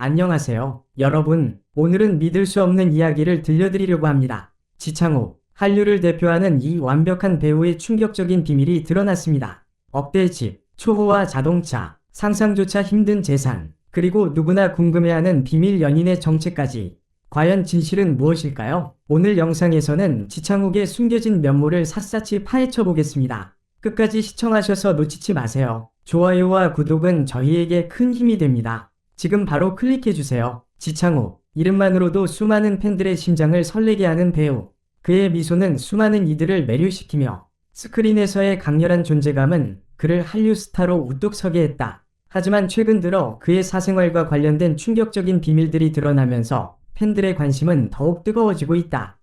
안녕하세요, 여러분. 오늘은 믿을 수 없는 이야기를 들려드리려고 합니다. 지창욱, 한류를 대표하는 이 완벽한 배우의 충격적인 비밀이 드러났습니다. 억대 집, 초호화 자동차, 상상조차 힘든 재산, 그리고 누구나 궁금해하는 비밀 연인의 정체까지. 과연 진실은 무엇일까요? 오늘 영상에서는 지창욱의 숨겨진 면모를 샅샅이 파헤쳐 보겠습니다. 끝까지 시청하셔서 놓치지 마세요. 좋아요와 구독은 저희에게 큰 힘이 됩니다. 지금 바로 클릭해주세요. 지창욱, 이름만으로도 수많은 팬들의 심장을 설레게 하는 배우. 그의 미소는 수많은 이들을 매료시키며 스크린에서의 강렬한 존재감은 그를 한류 스타로 우뚝 서게 했다. 하지만 최근 들어 그의 사생활과 관련된 충격적인 비밀들이 드러나면서 팬들의 관심은 더욱 뜨거워지고 있다.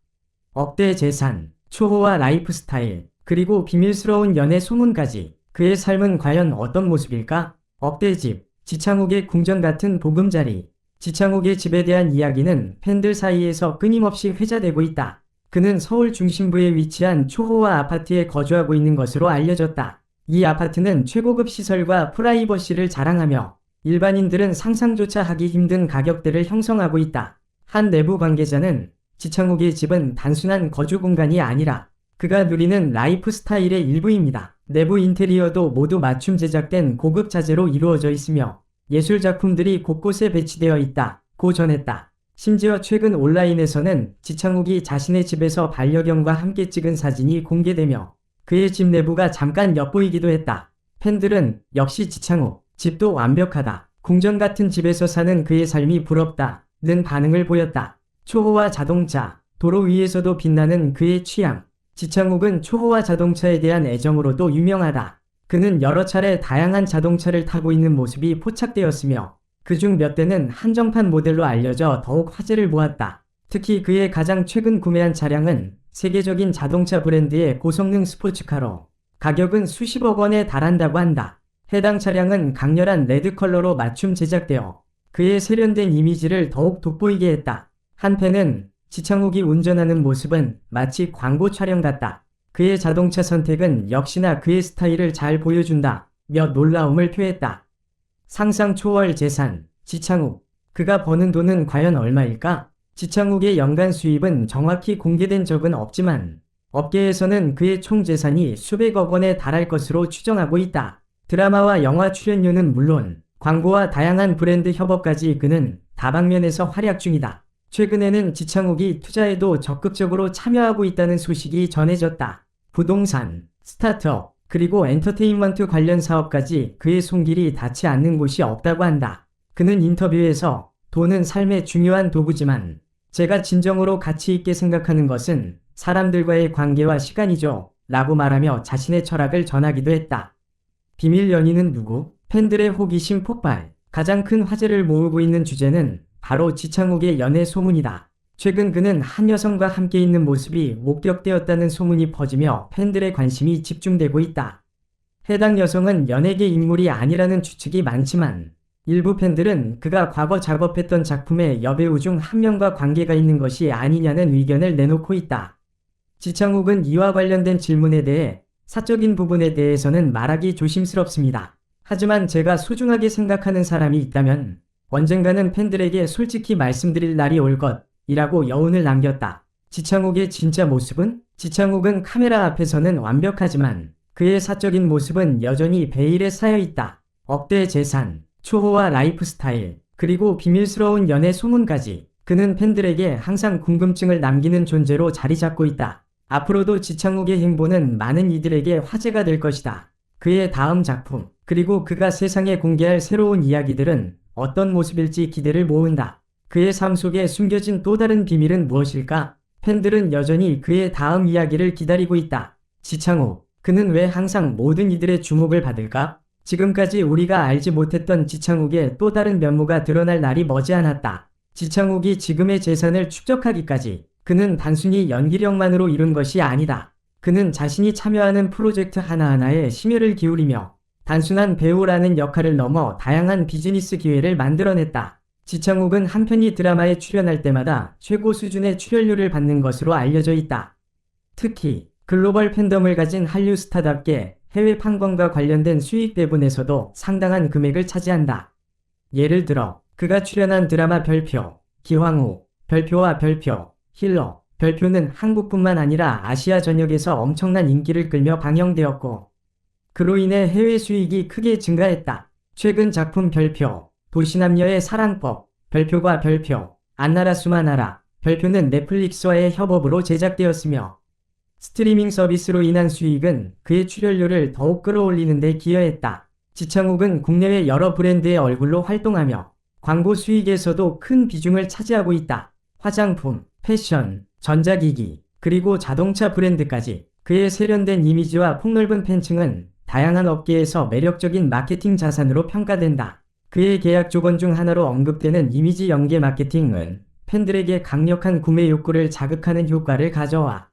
억대 재산, 초호화 라이프 스타일, 그리고 비밀스러운 연애 소문까지. 그의 삶은 과연 어떤 모습일까? 억대 집, 지창욱의 궁전 같은 보금자리. 지창욱의 집에 대한 이야기는 팬들 사이에서 끊임없이 회자되고 있다. 그는 서울 중심부에 위치한 초호화 아파트에 거주하고 있는 것으로 알려졌다. 이 아파트는 최고급 시설과 프라이버시를 자랑하며 일반인들은 상상조차 하기 힘든 가격대를 형성하고 있다. 한 내부 관계자는 지창욱의 집은 단순한 거주 공간이 아니라 그가 누리는 라이프 스타일의 일부입니다. 내부 인테리어도 모두 맞춤 제작된 고급 자재로 이루어져 있으며 예술 작품들이 곳곳에 배치되어 있다고 전했다. 심지어 최근 온라인에서는 지창욱이 자신의 집에서 반려견과 함께 찍은 사진이 공개되며 그의 집 내부가 잠깐 엿보이기도 했다. 팬들은 역시 지창욱, 집도 완벽하다, 궁전 같은 집에서 사는 그의 삶이 부럽다는 반응을 보였다. 초호화 자동차, 도로 위에서도 빛나는 그의 취향. 지창욱은 초호화 자동차에 대한 애정으로도 유명하다. 그는 여러 차례 다양한 자동차를 타고 있는 모습이 포착되었으며 그중 몇 대는 한정판 모델로 알려져 더욱 화제를 모았다. 특히 그의 가장 최근 구매한 차량은 세계적인 자동차 브랜드의 고성능 스포츠카로 가격은 수십억 원에 달한다고 한다. 해당 차량은 강렬한 레드 컬러로 맞춤 제작되어 그의 세련된 이미지를 더욱 돋보이게 했다. 한 팬은 지창욱이 운전하는 모습은 마치 광고 촬영 같다. 그의 자동차 선택은 역시나 그의 스타일을 잘 보여준다. 며 놀라움을 표했다. 상상 초월 재산, 지창욱. 그가 버는 돈은 과연 얼마일까? 지창욱의 연간 수입은 정확히 공개된 적은 없지만 업계에서는 그의 총 재산이 수백억 원에 달할 것으로 추정하고 있다. 드라마와 영화 출연료는 물론 광고와 다양한 브랜드 협업까지 그는 다방면에서 활약 중이다. 최근에는 지창욱이 투자에도 적극적으로 참여하고 있다는 소식이 전해졌다. 부동산, 스타트업, 그리고 엔터테인먼트 관련 사업까지 그의 손길이 닿지 않는 곳이 없다고 한다. 그는 인터뷰에서 돈은 삶의 중요한 도구지만 제가 진정으로 가치 있게 생각하는 것은 사람들과의 관계와 시간이죠. 라고 말하며 자신의 철학을 전하기도 했다. 비밀 연인은 누구? 팬들의 호기심 폭발. 가장 큰 화제를 모으고 있는 주제는 바로 지창욱의 연애 소문이다. 최근 그는 한 여성과 함께 있는 모습이 목격되었다는 소문이 퍼지며 팬들의 관심이 집중되고 있다. 해당 여성은 연예계 인물이 아니라는 추측이 많지만 일부 팬들은 그가 과거 작업했던 작품의 여배우 중 한 명과 관계가 있는 것이 아니냐는 의견을 내놓고 있다. 지창욱은 이와 관련된 질문에 대해 사적인 부분에 대해서는 말하기 조심스럽습니다. 하지만 제가 소중하게 생각하는 사람이 있다면 언젠가는 팬들에게 솔직히 말씀드릴 날이 올 것이라고 여운을 남겼다. 지창욱의 진짜 모습은? 지창욱은 카메라 앞에서는 완벽하지만 그의 사적인 모습은 여전히 베일에 쌓여 있다. 억대 재산, 초호화 라이프 스타일, 그리고 비밀스러운 연애 소문까지. 그는 팬들에게 항상 궁금증을 남기는 존재로 자리 잡고 있다. 앞으로도 지창욱의 행보는 많은 이들에게 화제가 될 것이다. 그의 다음 작품, 그리고 그가 세상에 공개할 새로운 이야기들은 어떤 모습일지 기대를 모은다. 그의 삶 속에 숨겨진 또 다른 비밀은 무엇일까? 팬들은 여전히 그의 다음 이야기를 기다리고 있다. 지창욱, 그는 왜 항상 모든 이들의 주목을 받을까? 지금까지 우리가 알지 못했던 지창욱의 또 다른 면모가 드러날 날이 머지않았다. 지창욱이 지금의 재산을 축적하기까지 그는 단순히 연기력만으로 이룬 것이 아니다. 그는 자신이 참여하는 프로젝트 하나하나에 심혈을 기울이며 단순한 배우라는 역할을 넘어 다양한 비즈니스 기회를 만들어냈다. 지창욱은 한편이 드라마에 출연할 때마다 최고 수준의 출연료를 받는 것으로 알려져 있다. 특히 글로벌 팬덤을 가진 한류 스타답게 해외 판권과 관련된 수익 배분에서도 상당한 금액을 차지한다. 예를 들어 그가 출연한 드라마 별표, 기황후, 별표와 별표, 힐러, 별표는 한국뿐만 아니라 아시아 전역에서 엄청난 인기를 끌며 방영되었고, 그로 인해 해외 수익이 크게 증가했다. 최근 작품 별표, 도시남녀의 사랑법, 별표과 별표, 안나라 수마나라, 별표는 넷플릭스와의 협업으로 제작되었으며, 스트리밍 서비스로 인한 수익은 그의 출연료를 더욱 끌어올리는 데 기여했다. 지창욱은 국내외 여러 브랜드의 얼굴로 활동하며 광고 수익에서도 큰 비중을 차지하고 있다. 화장품, 패션, 전자기기, 그리고 자동차 브랜드까지 그의 세련된 이미지와 폭넓은 팬층은 다양한 업계에서 매력적인 마케팅 자산으로 평가된다. 그의 계약 조건 중 하나로 언급되는 이미지 연계 마케팅은 팬들에게 강력한 구매 욕구를 자극하는 효과를 가져와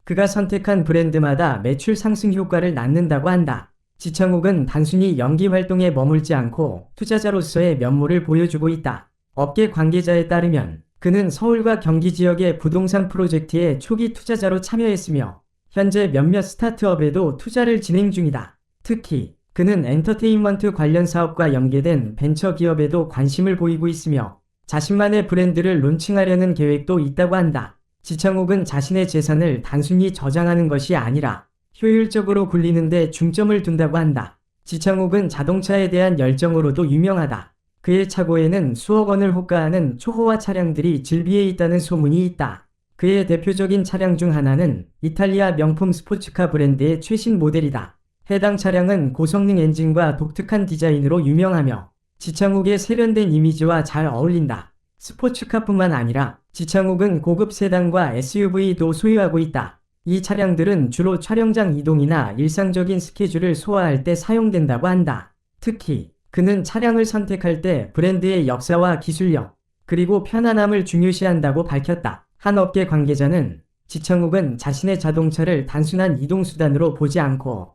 그가 선택한 브랜드마다 매출 상승 효과를 낳는다고 한다. 지창욱은 단순히 연기 활동에 머물지 않고 투자자로서의 면모를 보여주고 있다. 업계 관계자에 따르면 그는 서울과 경기 지역의 부동산 프로젝트에 초기 투자자로 참여했으며 현재 몇몇 스타트업에도 투자를 진행 중이다. 특히 그는 엔터테인먼트 관련 사업과 연계된 벤처 기업에도 관심을 보이고 있으며 자신만의 브랜드를 론칭하려는 계획도 있다고 한다. 지창욱은 자신의 재산을 단순히 저장하는 것이 아니라 효율적으로 굴리는 데 중점을 둔다고 한다. 지창욱은 자동차에 대한 열정으로도 유명하다. 그의 차고에는 수억 원을 호가하는 초호화 차량들이 즐비해 있다는 소문이 있다. 그의 대표적인 차량 중 하나는 이탈리아 명품 스포츠카 브랜드의 최신 모델이다. 해당 차량은 고성능 엔진과 독특한 디자인으로 유명하며 지창욱의 세련된 이미지와 잘 어울린다. 스포츠카뿐만 아니라 지창욱은 고급 세단과 SUV도 소유하고 있다. 이 차량들은 주로 촬영장 이동이나 일상적인 스케줄을 소화할 때 사용된다고 한다. 특히 그는 차량을 선택할 때 브랜드의 역사와 기술력, 그리고 편안함을 중요시한다고 밝혔다. 한 업계 관계자는 지창욱은 자신의 자동차를 단순한 이동수단으로 보지 않고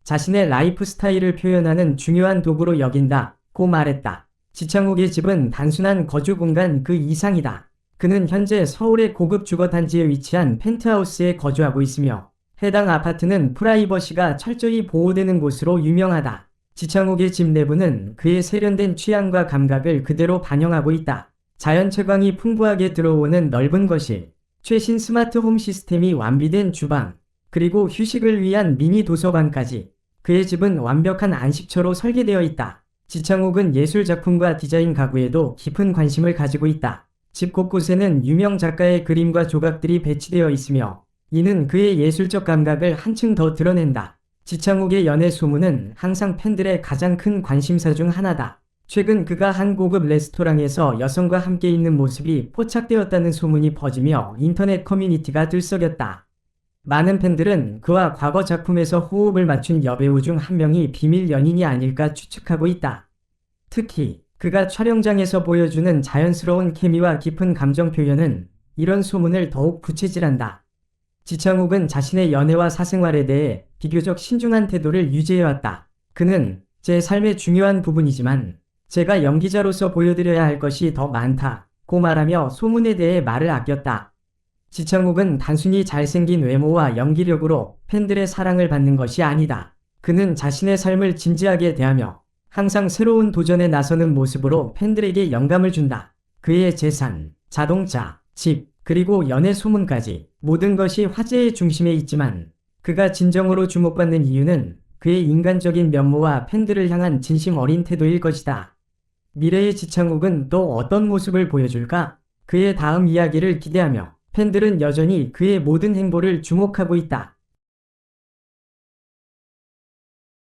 자신의 라이프 스타일을 표현하는 중요한 도구로 여긴다고 말했다. 지창욱의 집은 단순한 거주 공간 그 이상이다. 그는 현재 서울의 고급 주거 단지에 위치한 펜트하우스에 거주하고 있으며 해당 아파트는 프라이버시가 철저히 보호되는 곳으로 유명하다. 지창욱의 집 내부는 그의 세련된 취향과 감각을 그대로 반영하고 있다. 자연 채광이 풍부하게 들어오는 넓은 거실, 최신 스마트 홈 시스템이 완비된 주방, 그리고 휴식을 위한 미니 도서관까지 그의 집은 완벽한 안식처로 설계되어 있다. 지창욱은 예술 작품과 디자인 가구에도 깊은 관심을 가지고 있다. 집 곳곳에는 유명 작가의 그림과 조각들이 배치되어 있으며 이는 그의 예술적 감각을 한층 더 드러낸다. 지창욱의 연애 소문은 항상 팬들의 가장 큰 관심사 중 하나다. 최근 그가 한 고급 레스토랑에서 여성과 함께 있는 모습이 포착되었다는 소문이 퍼지며 인터넷 커뮤니티가 들썩였다. 많은 팬들은 그와 과거 작품에서 호흡을 맞춘 여배우 중 한 명이 비밀 연인이 아닐까 추측하고 있다. 특히 그가 촬영장에서 보여주는 자연스러운 케미와 깊은 감정 표현은 이런 소문을 더욱 부채질한다. 지창욱은 자신의 연애와 사생활에 대해 비교적 신중한 태도를 유지해왔다. 그는 제 삶의 중요한 부분이지만 제가 연기자로서 보여드려야 할 것이 더 많다고 말하며 소문에 대해 말을 아꼈다. 지창욱은 단순히 잘생긴 외모와 연기력으로 팬들의 사랑을 받는 것이 아니다. 그는 자신의 삶을 진지하게 대하며 항상 새로운 도전에 나서는 모습으로 팬들에게 영감을 준다. 그의 재산, 자동차, 집, 그리고 연애 소문까지 모든 것이 화제의 중심에 있지만 그가 진정으로 주목받는 이유는 그의 인간적인 면모와 팬들을 향한 진심 어린 태도일 것이다. 미래의 지창욱은 또 어떤 모습을 보여줄까? 그의 다음 이야기를 기대하며 팬들은 여전히 그의 모든 행보를 주목하고 있다.